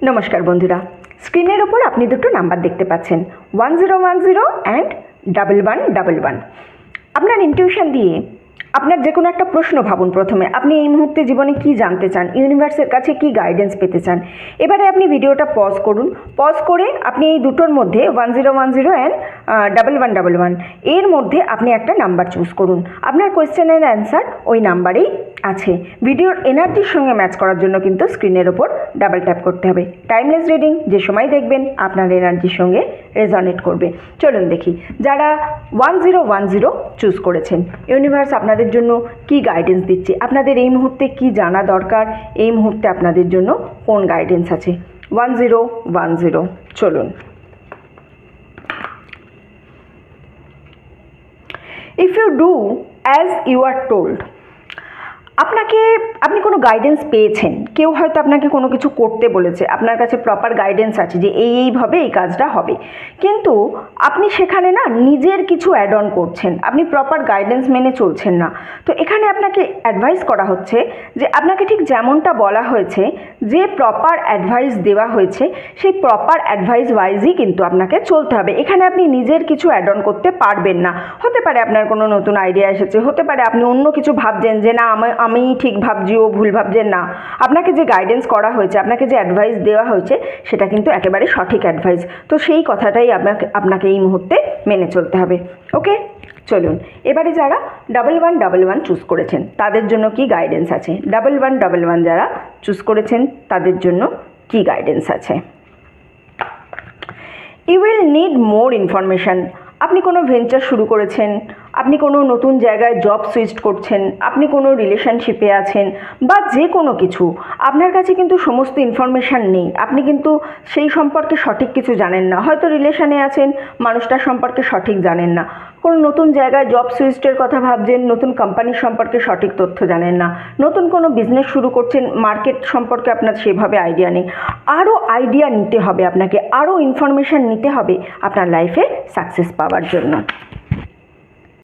নমস্কার বন্ধুরা, স্ক্রিনের ওপর আপনি দুটো নাম্বার দেখতে পাচ্ছেন 1010 অ্যান্ড 1111। আপনার ইনটিউশন দিয়ে আপনার যে কোনো একটা প্রশ্ন ভাবুন। প্রথমে আপনি এই মুহূর্তে জীবনে কি জানতে চান, ইউনিভার্সের কাছে কি গাইডেন্স পেতে চান। এবারে আপনি ভিডিওটা পজ করুন, পজ করে আপনি এই দুটোর মধ্যে 1010 অ্যান্ড 1111 এর মধ্যে আপনি একটা নাম্বার চুজ করুন। আপনার কোয়েশ্চেনের অ্যান্সার ওই নাম্বারেই আছে। ভিডিওর এনার্জির সঙ্গে ম্যাচ করার জন্য কিন্তু স্ক্রিনের ওপর ডাবল ট্যাপ করতে হবে। টাইমলেস রিডিং যে সময় দেখবেন আপনার এনার্জির সঙ্গে রেজনেট করবে। চলুন দেখি যারা 1010 চুজ করেছেন, ইউনিভার্স আপনাদের জন্য কি গাইডেন্স দিচ্ছে, আপনাদের এই মুহূর্তে কি জানা দরকার, এই মুহূর্তে আপনাদের জন্য কোন গাইডেন্স আছে। 1010 চলুন। If you do as you are told, আপনি কোনো গাইডেন্স পেয়েছেন, কেউ হয়তো আপনাকে কোনো কিছু করতে বলেছে, আপনার কাছে প্রপার গাইডেন্স আছে যে এইভাবে এই কাজটা হবে, কিন্তু আপনি সেখানে না নিজের কিছু অ্যাড অন করছেন, আপনি প্রপার গাইডেন্স মেনে চলছেন না। তো এখানে আপনাকে অ্যাডভাইস করা হচ্ছে যে আপনাকে ঠিক যেমনটা বলা হয়েছে, যে প্রপার অ্যাডভাইস দেওয়া হয়েছে সেই প্রপার অ্যাডভাইস ওয়াইজই কিন্তু আপনাকে চলতে হবে। এখানে আপনি নিজের কিছু অ্যাড অন করতে পারবেন না। হতে পারে আপনার কোনো নতুন আইডিয়া এসেছে, হতে পারে আপনি অন্য কিছু ভাবছেন যে না আমি ঠিক ভাবছি, ও ভুল ভাবছেন না। আপনাকে যে গাইডেন্স করা হয়েছে, আপনাকে যে অ্যাডভাইস দেওয়া হয়েছে সেটা কিন্তু একেবারে সঠিক অ্যাডভাইস। তো সেই কথাটাই আপনাকে এই মুহূর্তে মেনে চলতে হবে। ওকে, চলুন এবারে যারা 1111 চুজ করেছেন তাদের জন্য কি গাইডেন্স আছে। 1111 যারা চুজ করেছেন তাদের জন্য কি গাইডেন্স আছে। You will need more information. আপনি কোনো ভেঞ্চার শুরু করেছেন, আপনি কোনো নতুন জায়গায় জব সুইচ করছেন, আপনি কোনো রিলেশনশিপে আছেন বা যে কোনো কিছু, আপনার কাছে কিন্তু সমস্ত ইনফরমেশান নেই, আপনি কিন্তু সেই সম্পর্কে সঠিক কিছু জানেন না। হয়তো রিলেশনে আছেন, মানুষটার সম্পর্কে সঠিক জানেন না, কোনো নতুন জায়গায় জব সুইচের কথা ভাবছেন, নতুন কোম্পানির সম্পর্কে সঠিক তথ্য জানেন না, নতুন কোনো বিজনেস শুরু করছেন, মার্কেট সম্পর্কে আপনার সেভাবে আইডিয়া নেই। আরও আইডিয়া নিতে হবে আপনাকে, আরও ইনফরমেশান নিতে হবে আপনার লাইফে সাকসেস পাওয়ার জন্য।